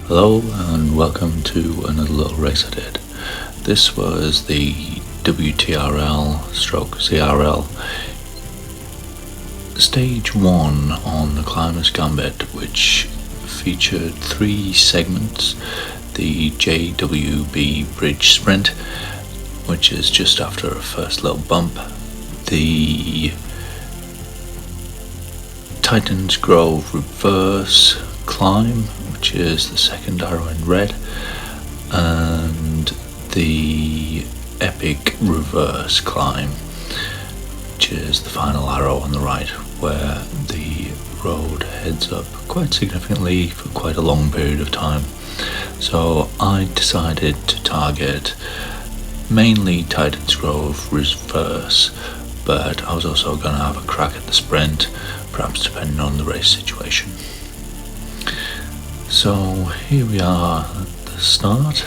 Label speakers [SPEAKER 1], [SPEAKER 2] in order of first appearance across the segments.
[SPEAKER 1] Hello and welcome to another little race I did. This was the WTRL stroke ZRL stage 1 on the Climbers Gambit, which featured 3 segments: the JWB Bridge Sprint, which is just after a first little bump, the Titans Grove Reverse Climb, which is the second arrow in red, and the Epic Reverse Climb, which is the final arrow on the right, where the road heads up quite significantly for quite a long period of time. So I decided to target mainly Titans Grove Reverse, but I was also going to have a crack at the sprint, perhaps depending on the race situation. So here we are at the start,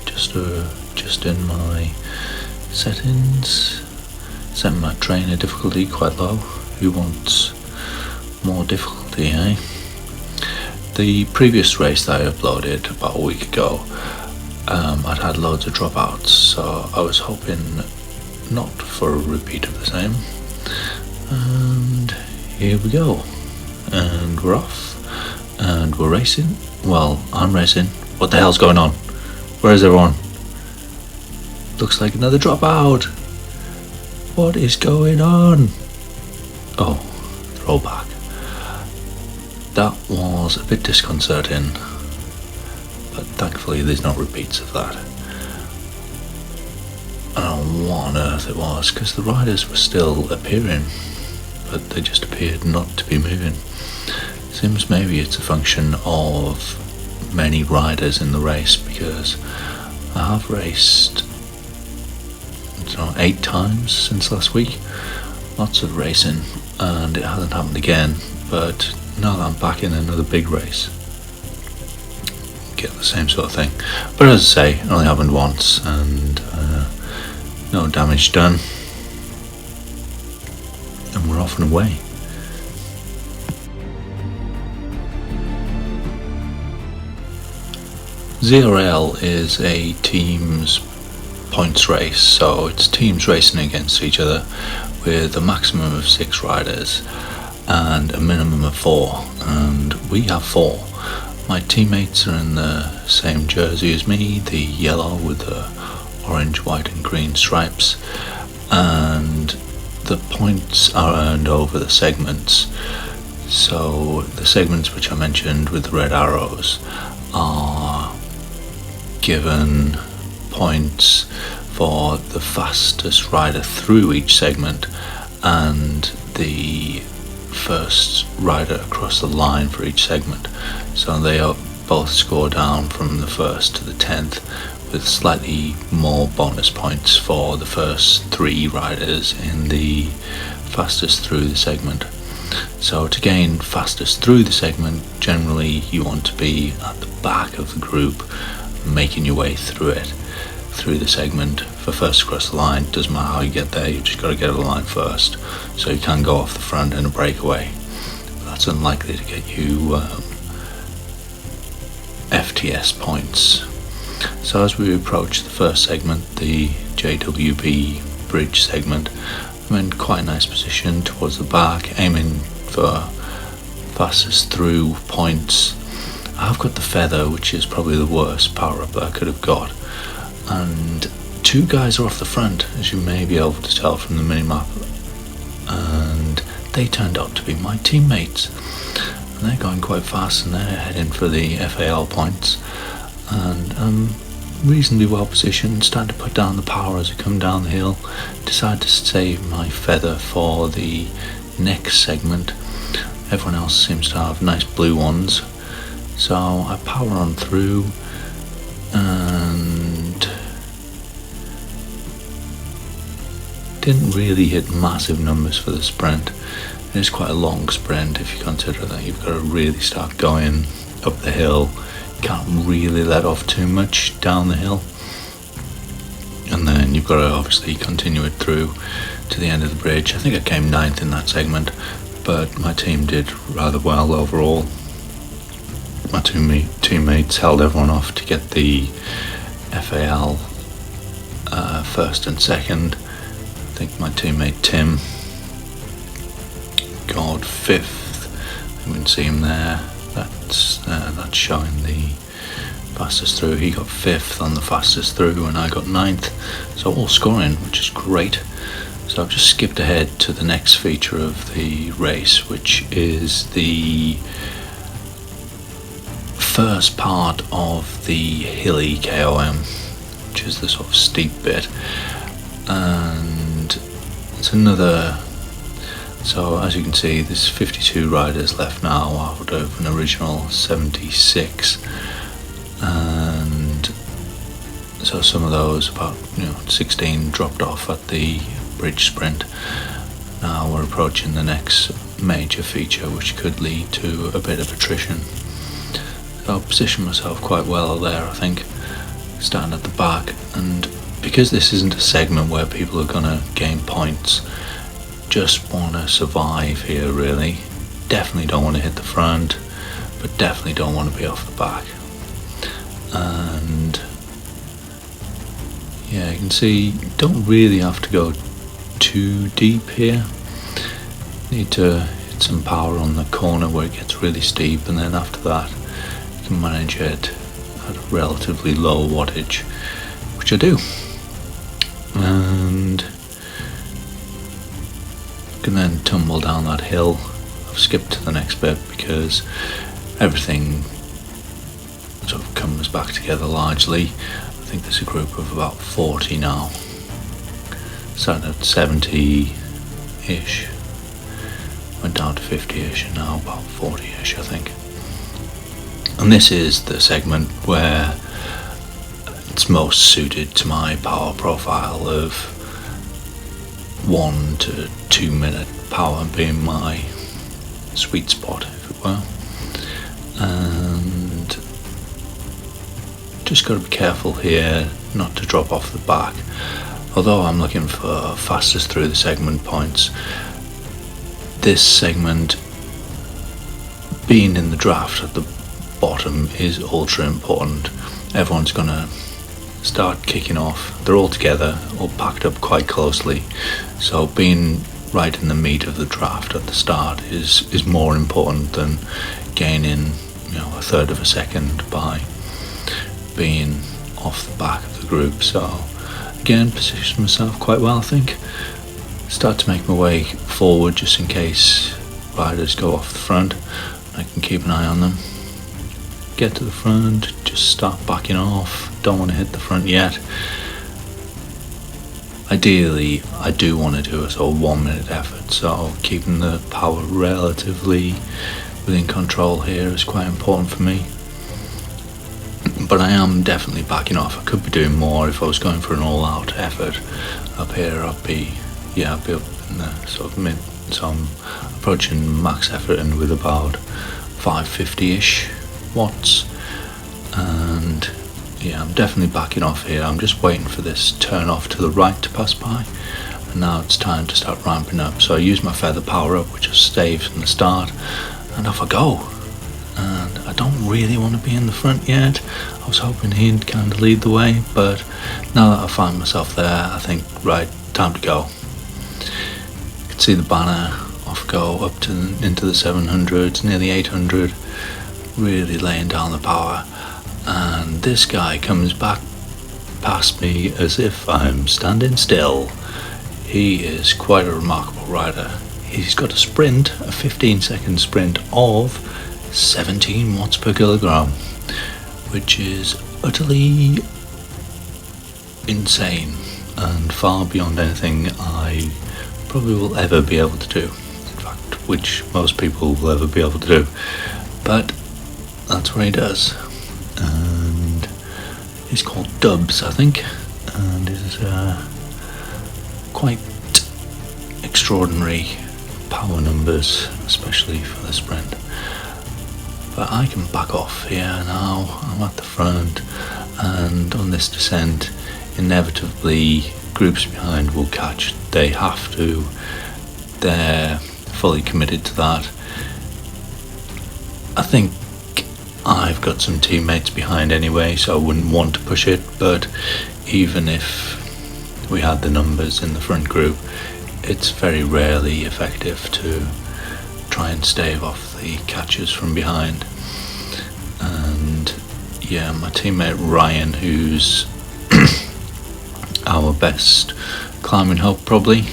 [SPEAKER 1] just in my settings, setting my trainer difficulty quite low. Who wants more difficulty, eh? The previous race that I uploaded about a week ago, I'd had loads of dropouts, so I was hoping not for a repeat of the same. And here we go, and we're off, and we're racing. Well, I'm racing. What the hell's going on? Where is everyone? Looks like another dropout. What is going on? Oh, throwback. That was a bit disconcerting, but thankfully there's no repeats of that. I don't know what on earth it was, because the riders were still appearing, but they just appeared not to be moving. Seems maybe it's a function of many riders in the race, because I have raced 8 times since last week. Lots of racing, and it hasn't happened again, but now that I'm back in another big race, get the same sort of thing. But as I say, it only happened once, and no damage done, and we're off and away. ZRL is a teams points race, so it's teams racing against each other with a maximum of 6 riders and a minimum of 4, and we have 4. My teammates are in the same jersey as me, the yellow with the orange, white and green stripes, and the points are earned over the segments. So the segments which I mentioned with the red arrows are given points for the fastest rider through each segment and the first rider across the line for each segment. So they are both score down from the 1st to the 10th, with slightly more bonus points for the first 3 riders in the fastest through the segment. So to gain fastest through the segment, generally you want to be at the back of the group, making your way through the segment. For first across the line, doesn't matter how you get there, you just got to get over the line first, so you can go off the front in a breakaway. But that's unlikely to get you FTS points. So as we approach the first segment, the JWB Bridge segment, I'm in quite a nice position towards the back, aiming for fastest through points. I've got the feather, which is probably the worst power up that I could have got, and 2 guys are off the front, as you may be able to tell from the minimap, and they turned out to be my teammates, and they're going quite fast, and they're heading for the FAL points, and I'm reasonably well positioned, starting to put down the power as I come down the hill. Decide to save my feather for the next segment. Everyone else seems to have nice blue ones, so I power on through, and didn't really hit massive numbers for the sprint. It is quite a long sprint if you consider that you've got to really start going up the hill. You can't really let off too much down the hill, and then you've got to obviously continue it through to the end of the bridge. I think I came 9th in that segment, but my team did rather well overall. my two teammates held everyone off to get the FAL first and second. I think my teammate Tim got 5th. You can see him there. That's showing the fastest through. He got 5th on the fastest through, and I got 9th. So all scoring, which is great. So I've just skipped ahead to the next feature of the race, which is the first part of the hilly KOM, which is the sort of steep bit. And it's another. So as you can see, there's 52 riders left now out of an original 76, and so some of those, about 16, dropped off at the bridge sprint. Now we're approaching the next major feature, which could lead to a bit of attrition. So I'll position myself quite well there, I think, starting at the back, and because this isn't a segment where people are going to gain points, just want to survive here really. Definitely don't want to hit the front, but definitely don't want to be off the back. And yeah, you can see you don't really have to go too deep here. Need to hit some power on the corner where it gets really steep, and then after that you can manage it at a relatively low wattage, which I do. And can then tumble down that hill. I've skipped to the next bit because everything sort of comes back together largely. I think there's a group of about 40 now, started at 70-ish, went down to 50-ish, and now about 40-ish, I think. And this is the segment where it's most suited to my power profile of 1 to 2 minute power being my sweet spot, if it were. And just got to be careful here not to drop off the back. Although I'm looking for fastest through the segment points, this segment being in the draft at the bottom is ultra important. Everyone's going to start kicking off. They're all together, all packed up quite closely, so being right in the meat of the draft at the start is more important than gaining a third of a second by being off the back of the group. So again, position myself quite well, I think. Start to make my way forward just in case riders go off the front. I can keep an eye on them. Get to the front, just start backing off. Don't want to hit the front yet. Ideally, I do want to do a sort of 1 minute effort, so keeping the power relatively within control here is quite important for me. But I am definitely backing off. I could be doing more if I was going for an all-out effort. Up here, I'd be up in the sort of mid, so I'm approaching max effort and with about 550-ish watts. And yeah, I'm definitely backing off here. I'm just waiting for this turn off to the right to pass by, and now it's time to start ramping up. So I use my feather power up, which I staved from the start, and off I go. And I don't really want to be in the front yet. I was hoping he'd kind of lead the way, but now that I find myself there, I think, right, time to go. You can see the banner, off I go up to into the 700s, nearly 800, really laying down the power. And this guy comes back past me as if I'm standing still. He is quite a remarkable rider. He's got a sprint, a 15-second sprint of 17 watts per kilogram, which is utterly insane and far beyond anything I probably will ever be able to do. In fact, which most people will ever be able to do. But that's what he does. And he's called Dubs, I think, and is quite extraordinary power numbers, especially for the sprint. But I can back off here now. I'm at the front, and on this descent, inevitably groups behind will catch. They have to. They're fully committed to that. I think I've got some teammates behind anyway, so I wouldn't want to push it, but even if we had the numbers in the front group, it's very rarely effective to try and stave off the catches from behind. And yeah, my teammate Ryan, who's our best climbing hope probably,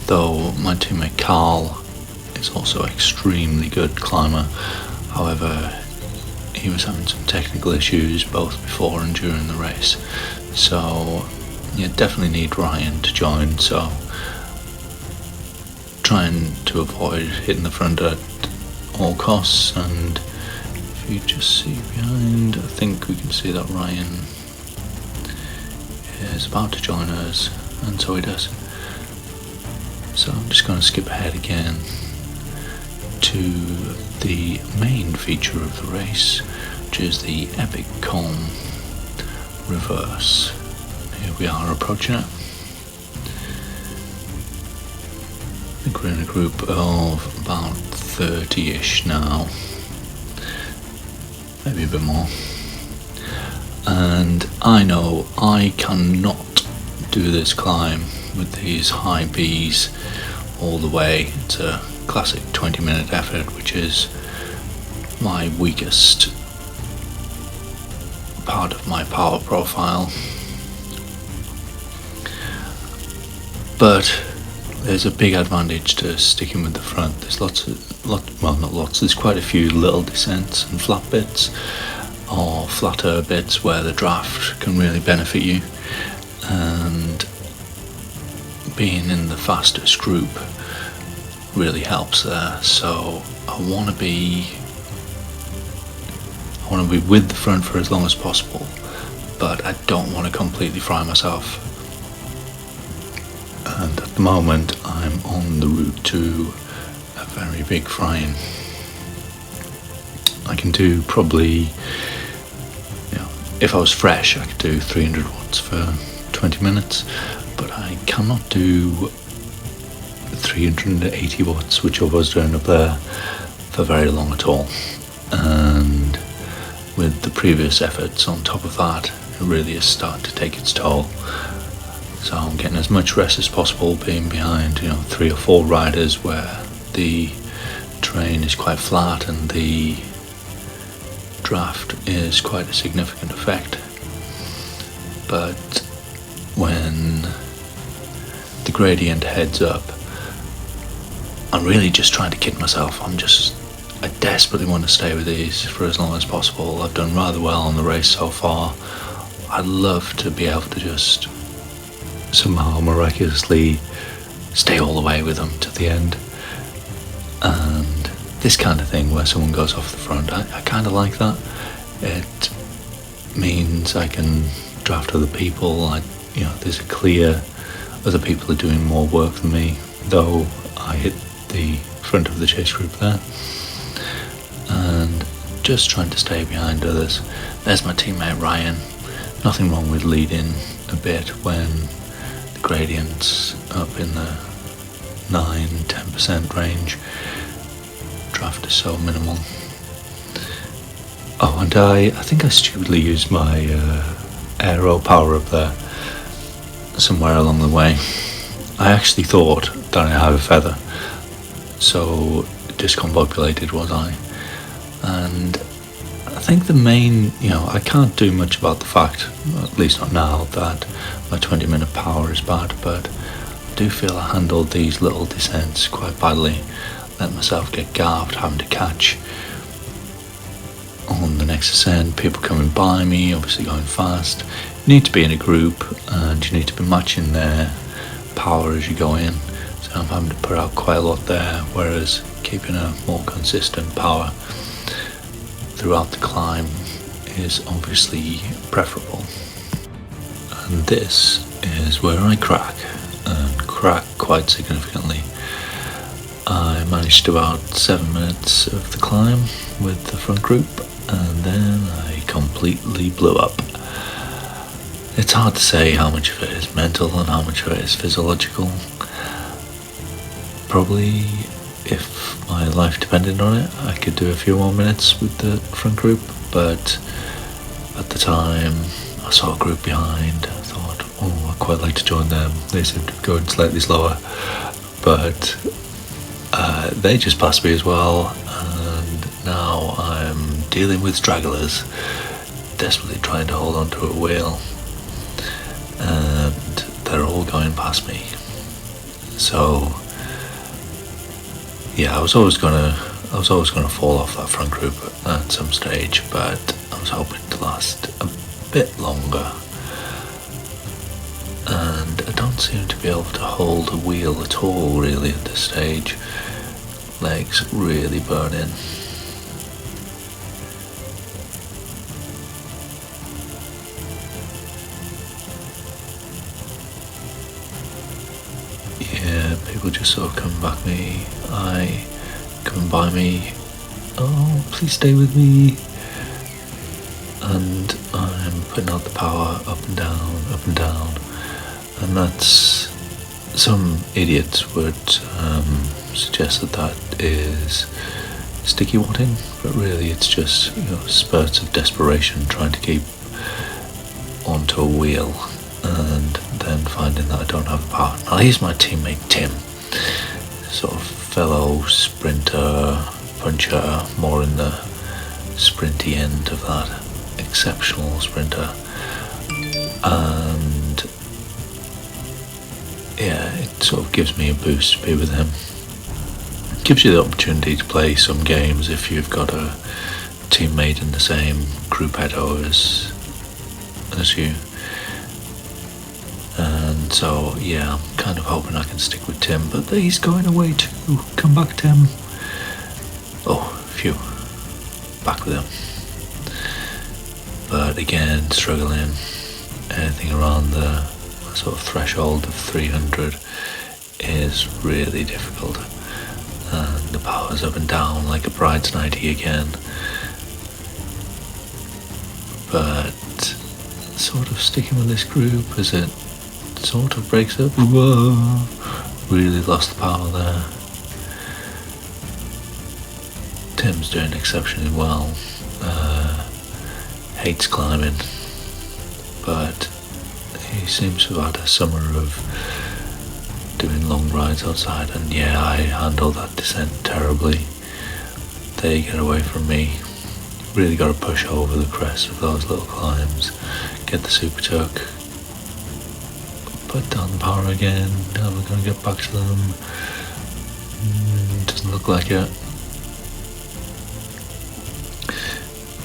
[SPEAKER 1] though my teammate Carl is also extremely good climber. However, he was having some technical issues both before and during the race, so you definitely need Ryan to join. So trying to avoid hitting the front at all costs, and if you just see behind, I think we can see that Ryan is about to join us, and so he does. So I'm just going to skip ahead again to the main feature of the race, which is the Epic Calm reverse. Here we are approaching it. I think we're in a group of about 30-ish now, maybe a bit more. And I know I cannot do this climb with these high Bs all the way. It's a classic 20-minute effort, which is my weakest part of my power profile. But there's a big advantage to sticking with the front. There's there's quite a few little descents and flat bits, or flatter bits, where the draft can really benefit you, and being in the fastest group really helps there. So I want to be with the front for as long as possible, but I don't want to completely fry myself. And at the moment I'm on the route to a very big frying. I can do probably, if I was fresh, I could do 300 watts for 20 minutes, but I cannot do 380 watts, which I was doing up there, for very long at all. And with the previous efforts on top of that, it really is starting to take its toll. So I'm getting as much rest as possible, being behind 3 or 4 riders where the terrain is quite flat and the draft is quite a significant effect. But when the gradient heads up, I'm really just trying to kid myself. I desperately want to stay with these for as long as possible. I've done rather well on the race so far. I'd love to be able to just somehow miraculously stay all the way with them to the end. And this kind of thing where someone goes off the front, I kind of like that. It means I can draft other people. There's a clear other people are doing more work than me, though I hit the front of the chase group there. And just trying to stay behind others. There's my teammate Ryan. Nothing wrong with leading a bit when the gradient's up in the 9-10% range. Draft is so minimal. Oh, and I think I stupidly used my aero power up there somewhere along the way. I actually thought that I had a feather, so discombobulated was I. And I think the main, I can't do much about the fact, at least not now, that my 20-minute power is bad, but I do feel I handled these little descents quite badly. Let myself get garved, having to catch on the next ascent, people coming by me, obviously going fast. You need to be in a group and you need to be matching their power as you go in. So I'm having to put out quite a lot there, whereas keeping a more consistent power throughout the climb is obviously preferable. And this is where I crack, and crack quite significantly. I managed about 7 minutes of the climb with the front group, and then I completely blew up. It's hard to say how much of it is mental and how much of it is physiological. Probably if my life depended on it, I could do a few more minutes with the front group, but at the time I saw a group behind. I thought, oh, I'd quite like to join them. They seem to be going slightly slower, but they just passed me as well, and now I'm dealing with stragglers, desperately trying to hold onto a wheel, and they're all going past me. So yeah, I was always gonna fall off that front group at some stage, but I was hoping to last a bit longer. And I don't seem to be able to hold a wheel at all really at this stage. Legs really burning. Yeah, people just sort of coming back me. Coming by me. Oh, please stay with me. And I'm putting out the power up and down, up and down. And that's, some idiots would suggest that is sticky watting, but really it's just, spurts of desperation trying to keep onto a wheel and then finding that I don't have the power. Now here's my teammate Tim, sort of fellow sprinter, puncher, more in the sprinty end of that, exceptional sprinter. And yeah, it sort of gives me a boost to be with him. It gives you the opportunity to play some games if you've got a teammate in the same group header as you. And so yeah, I'm kind of hoping I can stick with Tim, but he's going away too. Come back, Tim. Oh, phew. Back with him. But again, struggling. Anything around the sort of threshold of 300 is really difficult, and the power's up and down like a bride's nightie again. But sort of sticking with this group as it sort of breaks up. Whoa, really lost the power there. Tim's doing exceptionally well. Hates climbing, but he seems to have had a summer of doing long rides outside, and yeah, I handle that descent terribly. They get away from me. Really got to push over the crest of those little climbs, get the super tuck, put down the power again. Now we're going to get back to them. Doesn't look like it.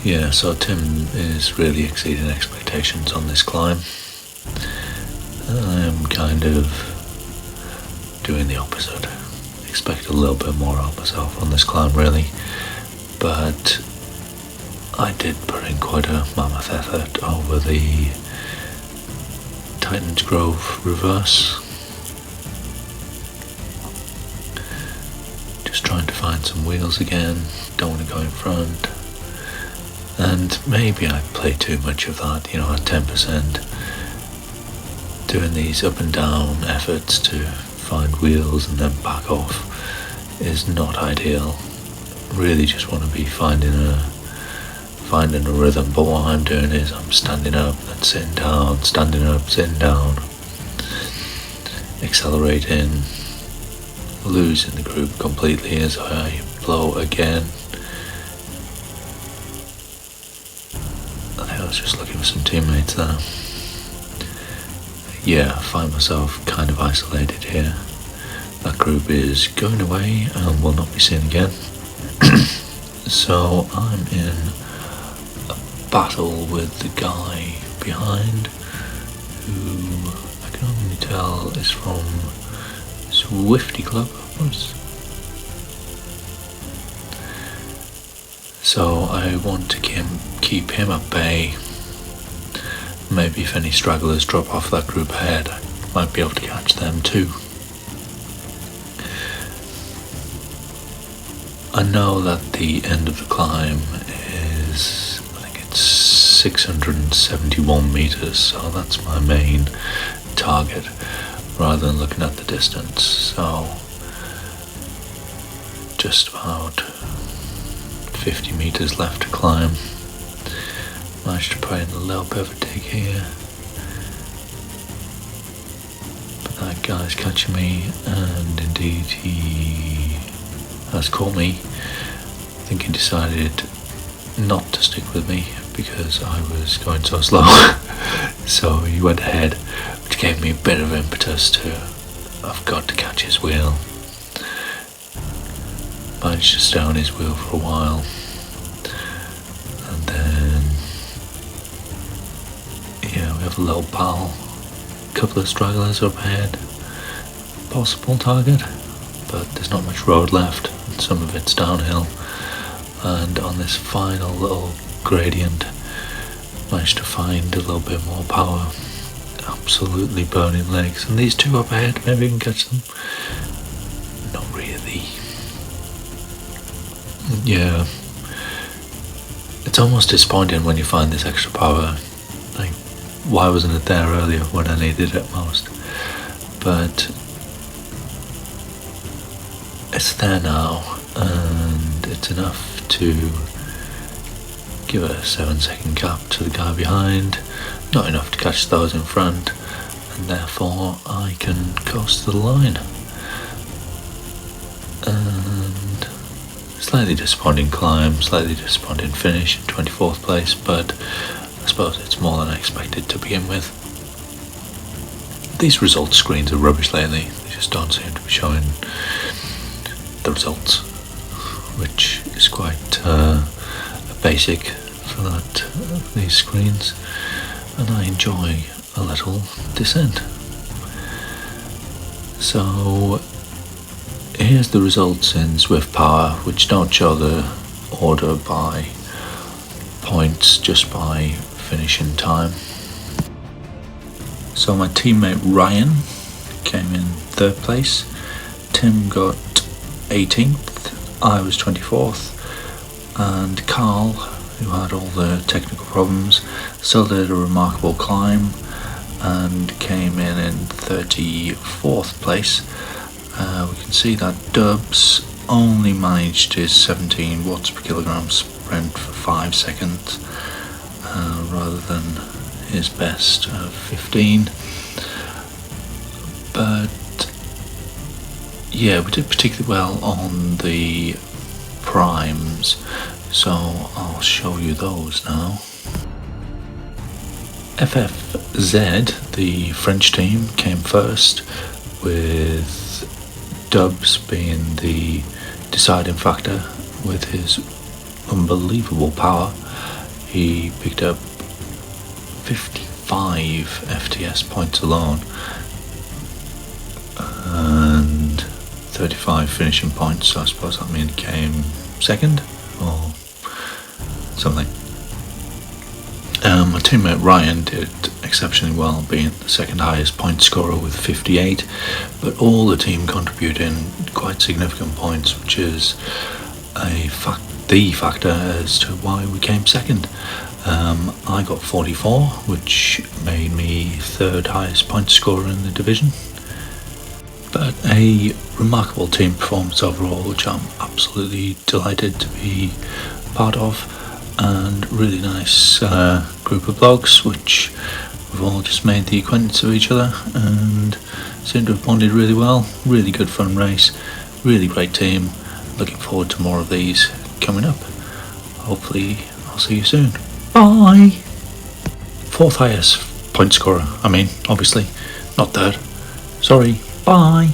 [SPEAKER 1] Yeah, so Tim is really exceeding expectations on this climb. I'm kind of doing the opposite. Expect a little bit more of myself on this climb really, but I did put in quite a mammoth effort over the Titans Grove reverse. Just trying to find some wheels again, don't want to go in front. And maybe I play too much of that, at 10%. Doing these up and down efforts to find wheels and then back off is not ideal. Really just want to be finding a rhythm, but what I'm doing is I'm standing up, then sitting down, standing up, sitting down, accelerating, losing the group completely as I blow again. I was just looking for some teammates there. Yeah, I find myself kind of isolated here. That group is going away and will not be seen again. So I'm in a battle with the guy behind, who I can only tell is from Swifty Club upwards. So I want to keep him at bay. Maybe if any stragglers drop off that group ahead, I might be able to catch them too. I know that the end of the climb is, I think it's 671 meters, so that's my main target, rather than looking at the distance. So just about 50 meters left to climb. Managed to put in a little bit of a dig here, but that guy's catching me, and indeed he has caught me. I think he decided not to stick with me because I was going so slow. So he went ahead, which gave me a bit of impetus to, I've got to catch his wheel. Managed to stay on his wheel for a while, and then yeah, we have a little battle, couple of stragglers up ahead, possible target, but there's not much road left and some of it's downhill, and on this final little gradient managed to find a little bit more power. Absolutely burning legs, and these two up ahead, maybe we can catch them. Not really. Yeah, it's almost disappointing when you find this extra power. Like, why wasn't it there earlier when I needed it most? But it's there now, and it's enough to give a 7-second gap to the guy behind, not enough to catch those in front, and therefore I can coast to the line. And slightly disappointing climb, slightly disappointing finish in 24th place, but I suppose it's more than I expected to begin with. These results screens are rubbish lately. They just don't seem to be showing the results, which is quite basic for these screens, and I enjoy a little descent. So here's the results in Swift Power, which don't show the order by points, just by finishing time. So my teammate Ryan came in 3rd place, Tim got 18th, I was 24th, and Carl, who had all the technical problems, still did a remarkable climb and came in 34th place. We can see that Dubs only managed his 17 watts per kilogram sprint for 5 seconds rather than his best of 15. But yeah, we did particularly well on the primes, so I'll show you those now. FFZ, the French team, came first, with Dubs being the deciding factor with his unbelievable power. He picked up 55 FTS points alone and 35 finishing points, so I suppose that means he came second or something. My teammate Ryan did exceptionally well, being the second highest point scorer with 58, but all the team contributing quite significant points, which is the factor as to why we came second. I got 44, which made me 3rd highest point scorer in the division. But a remarkable team performance overall, which I'm absolutely delighted to be part of, and really nice group of blogs, which we've all just made the acquaintance of each other and seem to have bonded really well. Really good fun race, really great team. Looking forward to more of these coming up. Hopefully I'll see you soon. Bye! 4th highest point scorer, I mean, obviously, not 3rd. Sorry, bye!